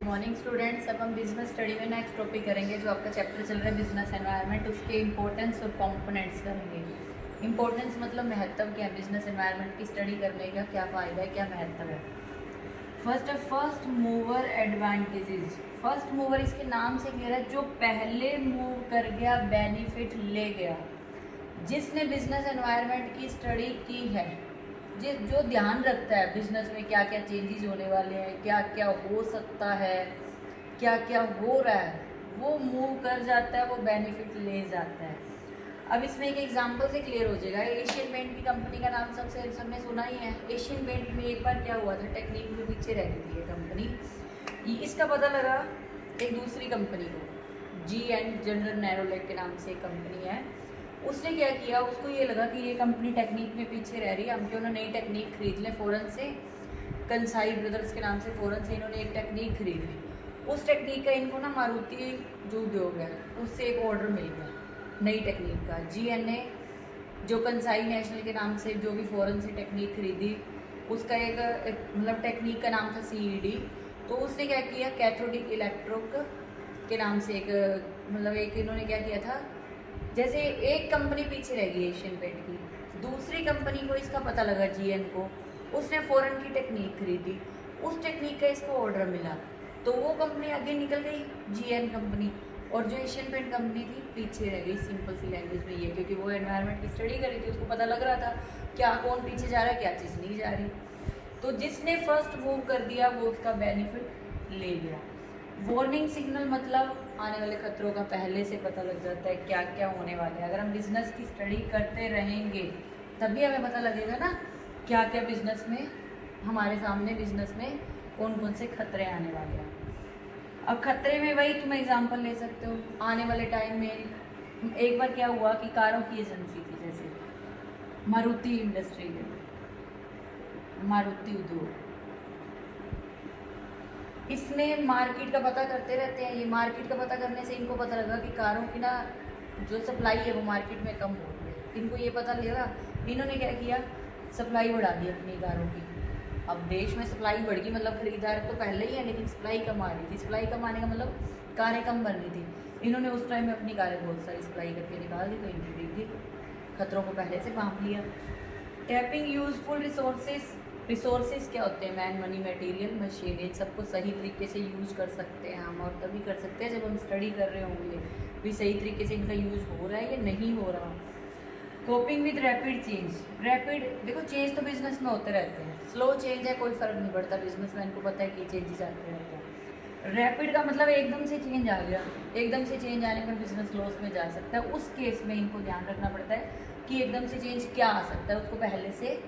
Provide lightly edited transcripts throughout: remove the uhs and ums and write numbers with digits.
Morning students, अब हम business study में नेक्स्ट टॉपिक करेंगे जो आपका चैप्टर चल रहा है बिजनेस एनवायरनमेंट। उसके इंपॉर्टेंस और कंपोनेंट्स करेंगे। इंपॉर्टेंस मतलब महत्व क्या है, बिजनेस एनवायरनमेंट की स्टडी करने का क्या फ़ायदा है, क्या महत्व है। First mover advantages. First mover इसके नाम से क्लियर है, जो पहले मूव कर गया, बेनिफिट ले गया। जिसने बिजनेस एनवायरनमेंट की स्टडी की है, जो ध्यान रखता है बिजनेस में क्या क्या चेंजेस होने वाले हैं, क्या क्या हो सकता है, क्या क्या हो रहा है, वो मूव कर जाता है, वो बेनिफिट ले जाता है। अब इसमें एक एग्जांपल से क्लियर हो जाएगा। एशियन पेंट की कंपनी का नाम सबने सुना ही है। एशियन पेंट में एक बार क्या हुआ था, टेक्निक में पीछे रह गई थी ये कंपनी। इसका पता लगा एक दूसरी कंपनी को, GN जनरल नैरोलैक के नाम से एक कंपनी है। उसने क्या किया, उसको ये लगा कि ये कंपनी टेक्निक में पीछे रह रही है, हम क्यों ना नई टेक्निक खरीद लें फ़ौरन से। कंसाई ब्रदर्स के नाम से फ़ौरन से इन्होंने एक टेक्निक खरीद ली। उस टेक्निक का इनको ना मारुति जो उद्योग है उससे एक ऑर्डर मिल गया नई टेक्निक का। GN ने जो कंसाई नेशनल के नाम से जो भी फ़ौरन से टेक्निक खरीदी, उसका एक मतलब टेक्निक का नाम था CED। तो उसने क्या किया, कैथोडिक इलेक्ट्रोक के नाम से एक मतलब एक इन्होंने क्या किया था, जैसे एक कंपनी पीछे रह गई एशियन पेंट की, दूसरी कंपनी को इसका पता लगा GN को, उसने फ़ौरन की टेक्निक खरीदी, उस टेक्निक का इसको ऑर्डर मिला, तो वो कंपनी आगे निकल गई GN कंपनी, और जो एशियन पेंट कंपनी थी पीछे रह गई। सिंपल सी लैंग्वेज में ये, क्योंकि वो एनवायरनमेंट की स्टडी कर रही थी, उसको पता लग रहा था क्या कौन पीछे जा रहा है, क्या चीज़ नहीं जा रही। तो जिसने फर्स्ट मूव कर दिया वो उसका बेनिफिट ले गया। वार्निंग सिग्नल मतलब आने वाले खतरों का पहले से पता लग जाता है क्या क्या होने वाला है। अगर हम बिजनेस की स्टडी करते रहेंगे तभी हमें पता लगेगा ना क्या क्या बिजनेस में हमारे सामने बिजनेस में कौन कौन से खतरे आने वाले हैं। अब खतरे में वही तुम एग्जांपल ले सकते हो। आने वाले टाइम में एक बार क्या हुआ कि कारों की एजेंसी थी, जैसे मारुति इंडस्ट्री में, मारुति उद्योग, इसमें मार्केट का पता करते रहते हैं। ये मार्केट का पता करने से इनको पता लगा कि कारों की ना जो सप्लाई है वो मार्केट में कम हो रही है। इनको ये पता लगा, इन्होंने क्या किया, सप्लाई बढ़ा दी अपनी कारों की। अब देश में सप्लाई बढ़ गई, मतलब खरीदार तो पहले ही है लेकिन सप्लाई कम आ रही थी। सप्लाई कम आने का मतलब कारें कम बन रही थी। इन्होंने उस टाइम में अपनी कारें बहुत सारी सप्लाई करके निकाल दी, तो इनकी बिक गई। खतरों को पहले से भांप लिया। टैपिंग यूजफुल रिसोर्सेज क्या होते हैं, मैन, मनी, मटेरियल, मशीन, इन सबको सही तरीके से यूज़ कर सकते हैं हम, और तभी कर सकते हैं जब हम स्टडी कर रहे होंगे भी सही तरीके से इनका यूज़ हो रहा है या नहीं हो रहा। Coping with rapid change. Rapid देखो, चेंज तो बिजनेस में होते रहते हैं, स्लो चेंज है कोई फ़र्क नहीं पड़ता, बिजनेसमैन को पता है कि चेंजेस आते रहते हैं। रैपिड का मतलब एकदम से चेंज आ गया, एकदम से चेंज आने पर बिजनेस लॉस में जा सकता है। उस केस में इनको ध्यान रखना पड़ता है कि एकदम से चेंज क्या आ सकता है, उसको पहले से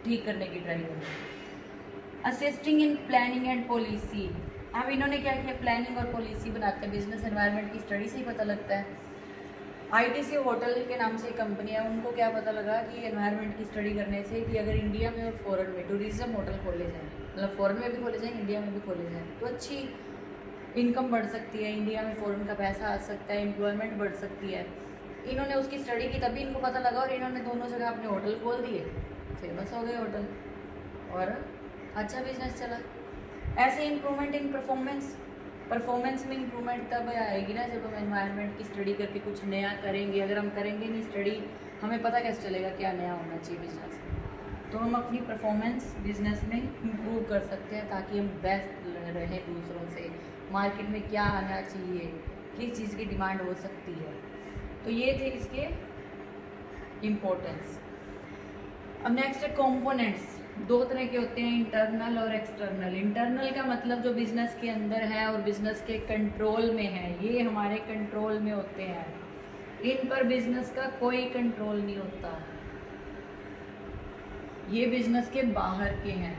ठीक करने की ट्राई करना। Assisting in planning and policy. अब इन्होंने क्या किया, प्लानिंग और पॉलिसी बनाते हैं। बिजनेस एनवायरनमेंट की स्टडी से ही पता लगता है। ITC होटल के नाम से एक कंपनी है, उनको क्या पता लगा कि एनवायरनमेंट की स्टडी करने से कि अगर इंडिया में और फॉरेन में टूरिज्म होटल खोले जाएँ, मतलब फॉरेन में भी खोले जाएँ, इंडिया में भी खोले जाएँ, तो अच्छी इनकम बढ़ सकती है, इंडिया में फ़ॉरेन का पैसा आ सकता है, एम्प्लॉयमेंट बढ़ सकती है। इन्होंने उसकी स्टडी की तभी इनको पता लगा, और इन्होंने दोनों जगह अपने होटल खोल दिए, फेमस हो गए होटल और अच्छा बिजनेस चला। ऐसे इम्प्रूवमेंट इन परफॉर्मेंस में इम्प्रूवमेंट तब आएगी ना जब हम एनवायरनमेंट की स्टडी करके कुछ नया करेंगे। अगर हम करेंगे नहीं स्टडी, हमें पता कैसे चलेगा क्या नया होना चाहिए बिजनेस में। तो हम अपनी परफॉर्मेंस बिजनेस में इम्प्रूव कर सकते हैं ताकि हम बेस्ट रहें दूसरों से। मार्केट में क्या आना चाहिए, किस चीज़ की डिमांड हो सकती है। तो ये थे इसके इम्पोर्टेंस। अब नेक्स्ट है कंपोनेंट्स। दो तरह के होते हैं, इंटरनल और एक्सटर्नल। इंटरनल का मतलब जो बिजनेस के अंदर है और बिजनेस के कंट्रोल में है, ये हमारे कंट्रोल में होते हैं, इन पर बिजनेस का कोई कंट्रोल नहीं होता, ये बिजनेस के बाहर के हैं।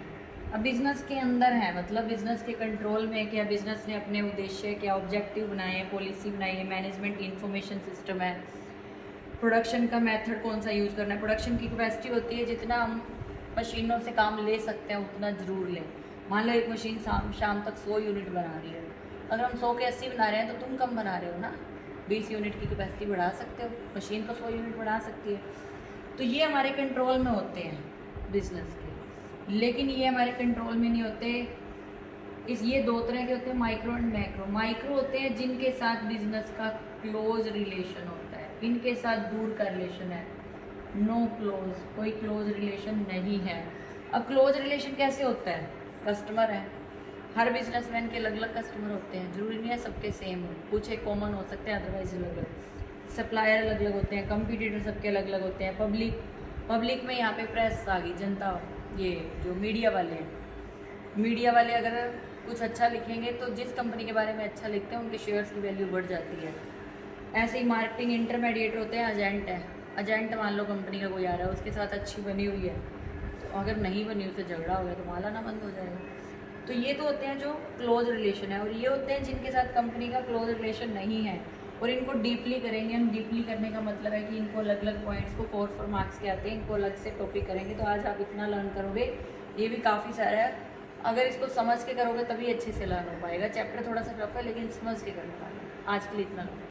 अब बिजनेस के अंदर है मतलब बिजनेस के कंट्रोल में, क्या बिजनेस ने अपने उद्देश्य, क्या ऑब्जेक्टिव बनाए हैं, पॉलिसी बनाई है, मैनेजमेंट इंफॉर्मेशन सिस्टम है, प्रोडक्शन का मेथड कौन सा यूज़ करना है। प्रोडक्शन की कैपेसिटी होती है जितना हम मशीनों से काम ले सकते हैं उतना ज़रूर लें। मान लो एक मशीन शाम तक 100 यूनिट बना रही है, अगर हम 100 के 80 बना रहे हैं तो तुम कम बना रहे हो ना, 20 यूनिट की कैपेसिटी बढ़ा सकते हो, मशीन तो 100 यूनिट बढ़ा सकती है। तो ये हमारे कंट्रोल में होते हैं बिजनेस के, लेकिन ये हमारे कंट्रोल में नहीं होते इस ये दो तरह के होते हैं, माइक्रो एंड मैक्रो। माइक्रो होते हैं जिनके साथ बिजनेस का क्लोज रिलेशन होता है, इनके साथ दूर का रिलेशन है, नो क्लोज, कोई क्लोज रिलेशन नहीं है। अब क्लोज रिलेशन कैसे होता है? कस्टमर है, हर बिजनेसमैन के अलग अलग कस्टमर होते हैं, जरूरी नहीं है सबके सेम हो, कुछ एक कॉमन हो सकते हैं, अदरवाइज अलग अलग। सप्लायर अलग अलग होते हैं, कंपटीटर सबके अलग अलग होते हैं। पब्लिक में यहाँ पे प्रेस आ गई, जनता, ये जो मीडिया वाले हैं, मीडिया वाले अगर कुछ अच्छा लिखेंगे तो जिस कंपनी के बारे में अच्छा लिखते हैं उनके शेयर्स की वैल्यू बढ़ जाती है। ऐसे ही मार्केटिंग इंटरमीडिएट होते हैं, एजेंट है, एजेंट मान लो कंपनी का कोई आ रहा है, उसके साथ अच्छी बनी हुई है, तो अगर नहीं बनी, उससे झगड़ा हो गया तो माल आना बंद हो जाएगा। तो ये तो होते हैं जो क्लोज रिलेशन है, और ये होते हैं जिनके साथ कंपनी का क्लोज रिलेशन नहीं है, और इनको डीपली करेंगे हम। डीपली करने का मतलब है कि इनको अलग अलग पॉइंट्स को 4 मार्क्स के आते हैं, इनको अलग से टॉपिक करेंगे। तो आज आप इतना लर्न करोगे, ये भी काफ़ी सारा है, अगर इसको समझ के करोगे तभी अच्छे से लर्न हो पाएगा। चैप्टर थोड़ा सा टफ है लेकिन समझ के करना पाएगा। आज के लिए इतना।